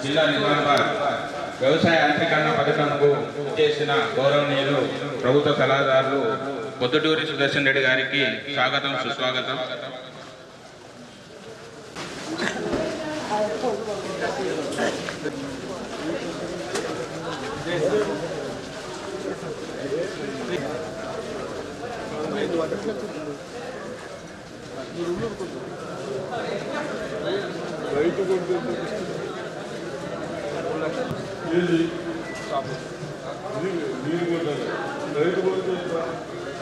జిల్లా నిజామాబాద్ వ్యవసాయ యాంత్రీకరణ పథకంకు చేసిన గౌరవనీయులు ప్రభుత్వ సలహాదారులు పొద్దుటూరి సుదర్శన్ రెడ్డి గారికి స్వాగతం సుస్వాగతం.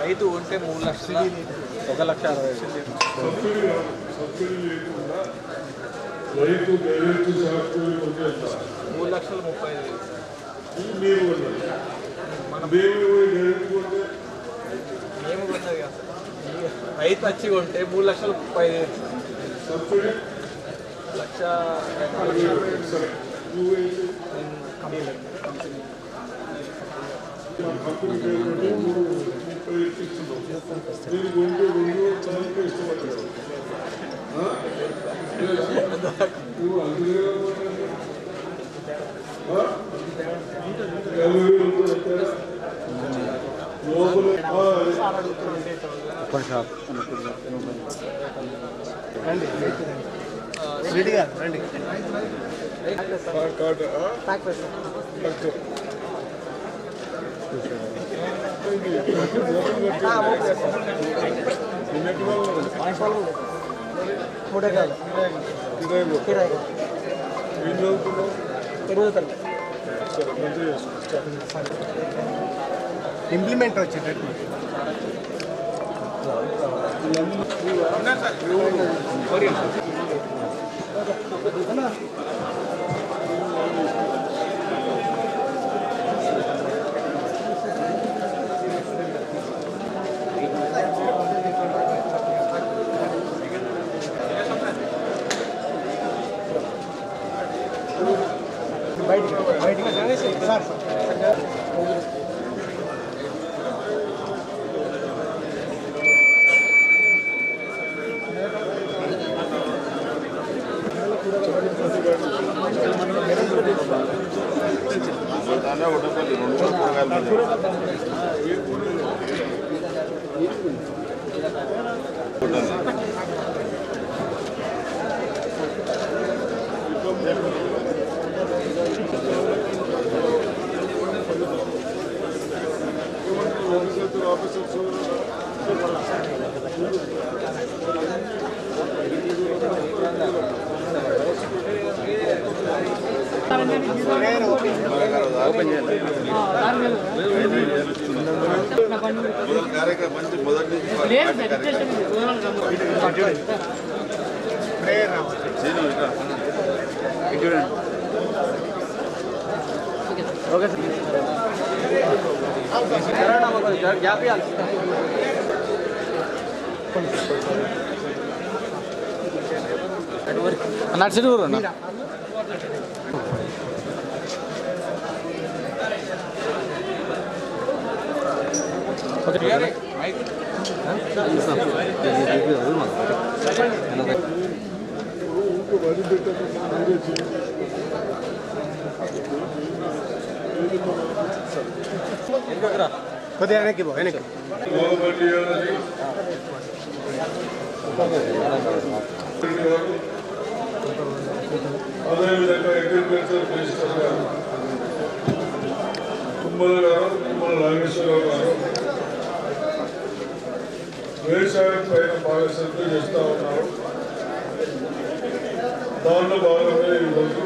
రైతు ఉంటే 3 లక్షలు 1,60,60,000 రైతు డైరెక్ట్ సాఫ్ట్వేర్ 3,35,000 మేము కొన్నది కాదు సార్. రైతు వచ్చి కొంటే 3,35,000 లక్ష రెడీ గారు రండి. ఇంప్లిమెంట్ వచ్చేటట్టు నర్సూరు కొద్దిగా వెనక్కి పో వెనక్కి అదేవిధంగా అగ్రికల్చర్ మినిస్టర్ గారు తుమ్మల నాగేశ్వరరావు గారు వ్యవసాయం పైన బాగా శ్రద్ధ చేస్తూ ఉన్నారు. దానిలో భాగంగా ఈరోజు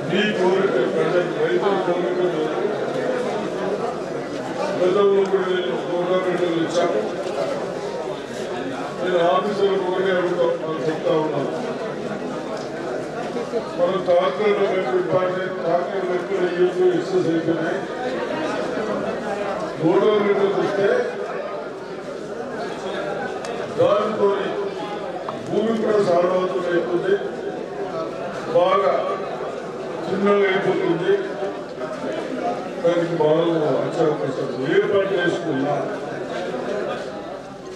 మీ కోరిక ప్రజలు రైతుల కోరిక గతంలో కూడా నేను గవర్నమెంట్లు ఇచ్చాను. నేను ఆఫీసులకు కూడా అడుగుతాను చెప్తా ఉన్నాను. మనం ట్రాక్టర్లు ట్రాక్టర్ లెక్కలు ఇష్యూస్ అయిపోయినాయి. 3వ రేట్లు చూస్తే దానితో భూమి కూడా సారవంతం అయిపోతుంది, బాగా చిన్నగా అయిపోతుంది. దానికి బాగా అత్యవసరం ఏ పంట వేసుకున్నా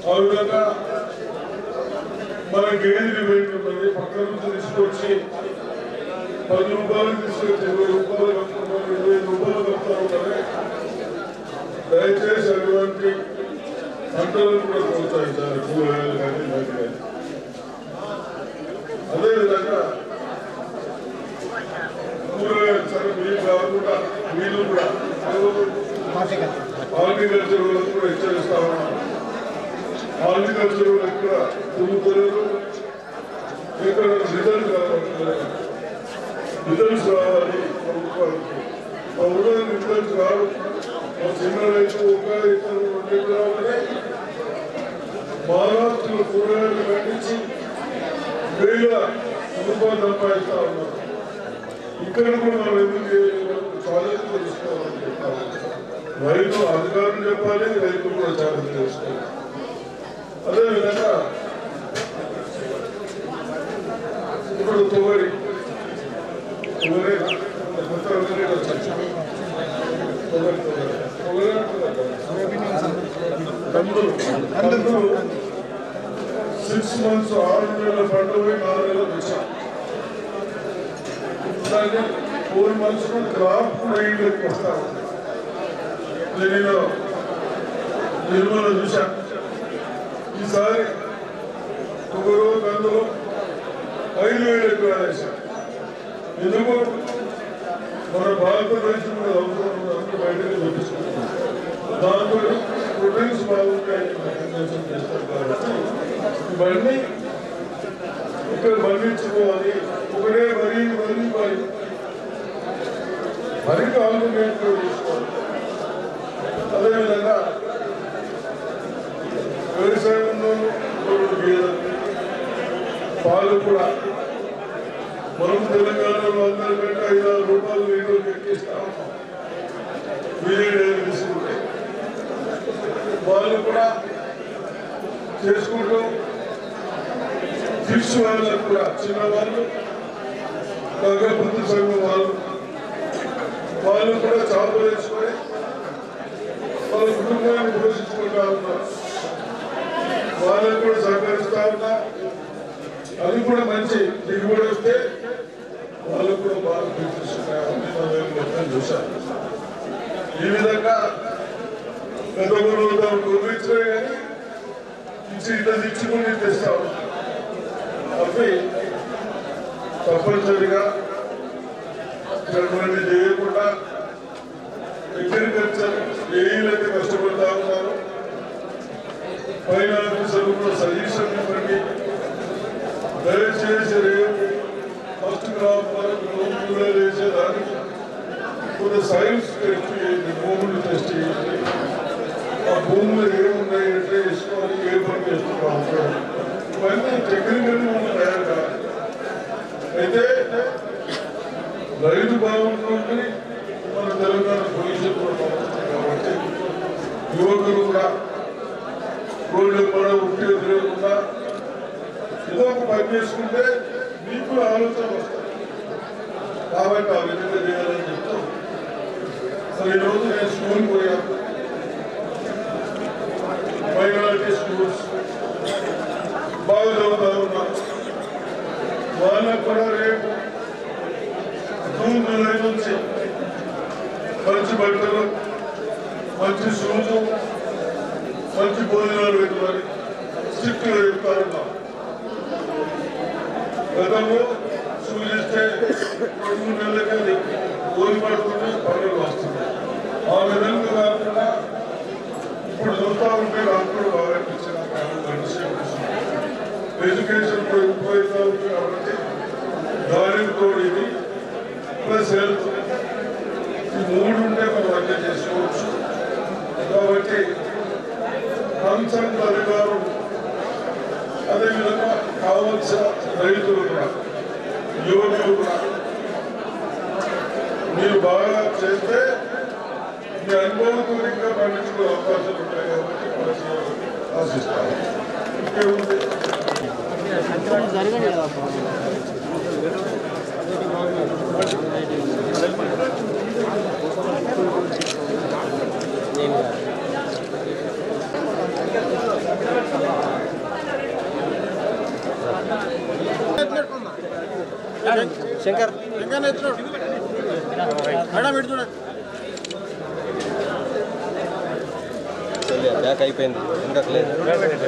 ఆ విధంగా మనకి ఏది డిబేట్ ఉన్నది పక్కన నుంచి తీసుకొచ్చి 10 రూపాయలు తీసుకొచ్చి 20 రూపాయలు కట్టుకున్నారు, 25 రూపాయలు కడతారు కదా. దయచేసి అటువంటి పంటలను కూడా ప్రోత్సహించాలి, కూరగాయలు కానీ వాటి కానీ. అదేవిధంగా కూరగాయలు సరే మీరు కాకుండా వీళ్ళు కూడా హార్టికల్చర్ వాళ్ళకు కూడా హెచ్చరిస్తా ఉన్నాం. హార్టికల్చర్ వాళ్ళకి కూడా తిరుగుతలేదు, ఇక్కడ రిజల్ట్ కావాలి, రిజల్ట్స్ రావాలి ప్రభుత్వానికి. ప్రభుత్వానికి రిజల్ట్స్ రావు. చిన్న రైతు ఒక ఇతరు 2 ఎకరాలనే మహారాష్ట్రలో కూరగాయలు పండించి 1000 రూపాయలు సంపాదిస్తా ఉన్నారు. ఇక్కడ కూడా మనం ఎందుకు ఛాలెంజ్ తెలుసుకోవాలని చెప్తాము. రైతు అధికారులు చెప్పాలి, రైతు కూడా ఛాలెంజ్ చేసుకోవాలి. అదేవిధంగా ఇప్పుడు తొగరి కందులు 6 months 6 నెలల పంట పోయి 4 నెలలు వచ్చాం. 4 months క్రాప్ రైడ్లోకి వస్తాను. నేను నిర్మల చూశాను. ఈసారి ఒకరో కందులో 5,000 ఎకరాలు వేశాను. ఎందుకు మన భారతదేశం మీద అవసరం అందరూ బయటకు చూపిస్తున్నాం. దాంతో ప్రొటీన్స్ బాగుంటాయి చేస్తారు కాబట్టి ఇవన్నీ ఇక్కడ పండించుకోవాలి. ఒకటే వరి వరికి ఆల్టర్నేట్ తీసుకోవాలి. అదేవిధంగా వ్యవసాయంలో గేదెలు పాలు కూడా మనం తెలంగాణలో అందరికంటే 5-6 రూపాయలు లీటర్ ఎక్కిస్తా ఉన్నాం. మీరే తీసుకుంటే వాళ్ళు కూడా చేసుకుంటూ ఫిష్ వాళ్ళకు కూడా చిన్నవాళ్ళు కాకపోతే సంఘం వాళ్ళు కూడా చేపలు వేసుకొని వాళ్ళ కుటుంబాన్ని పోషించుకుంటా ఉన్నారు. వాళ్ళకు కూడా సహకరిస్తా ఉన్నా. అది కూడా మంచి దిగుబడి వస్తే వాళ్ళకు కూడా బాగా చూపిస్తున్నాయి. చూశాను. ఈ విధంగా గతంలో గుర్తించే కానీ ఇట్లా తెచ్చుకుని తెస్తా ఉన్నాం. అవి తప్పనిసరిగా ఇటువంటి చేయకుండా అగ్రికల్చర్ ఏఈలైతే కష్టపడతా ఉన్నారు. పైన ఆఫీసర్లు కూడా సజెషన్ ఇవ్వండి. దయచేసి రేపు ఫస్ట్ క్రాప్ వరకు వేసేదానికి కొంత సైన్స్ టెస్ట్ చేయండి, భూములు టెస్ట్ చేయండి. ఆ భూములు ఏమున్నాయి, ఎట్లా వేసుకోవాలి, ఏ పని చేస్తున్నాం, ఇవన్నీ టెక్నికల్ తయారు కావాలి. అయితే రైతు బాగుంటుంది, మన తెలంగాణ పొజిషన్ కూడా బాగుంటుంది. కాబట్టి యువకులు కూడా రోడ్లు కూడా ఉంటే తిరగకుండా ఏదో ఒక పని చేసుకుంటే మీకు ఆలోచన వస్తుంది. కాబట్టి ఆ విధంగా చేయాలని చెప్తాం. అసలు ఈరోజు నేను స్కూల్ పోయాను, మైనారిటీ స్కూల్స్ బాగా చదువుతా ఉన్నాను. వాళ్ళకు కూడా రేపు జూన్ 9 నుంచి మంచి బట్టలు, మంచి షూలు, మంచి భోజనాలు పెట్టుకొని స్ట్రిక్ట్గా చెప్తా ఉన్నాం. గతంలో షూలు ఇస్తే 2-3 నెలలకి ఓలి పడుతుంటే పండుగ వస్తుంది. ఆ విధంగా కాకుండా ఇప్పుడు చూస్తా ఉంటే నాకు కూడా బాగా అనిపించింది. ఎడ్యుకేషన్ కూడా ఇంప్రూవ్ అవుతా ఉంది. కాబట్టి దానికి తోడు ఇది ప్లస్ హెల్త్, ఈ 3 ఉంటే మనం అర్థం చేసుకోవచ్చు. కాబట్టి కన్సర్న్ అధికారులు అదేవిధంగా కావాల్సిన రైతులు కూడా, యువకులు కూడా మీరు బాగా చేస్తే మీ అనుభవంతో ఇంకా పండించుకునే అవకాశాలు ఉంటాయి. కాబట్టి ఆశిస్తాను. ఇంకేముంది జరగండి కదా. శంకర్ మేడం ఇటు చూడండి బ్యాక్ అయిపోయింది ఇంకా లేదు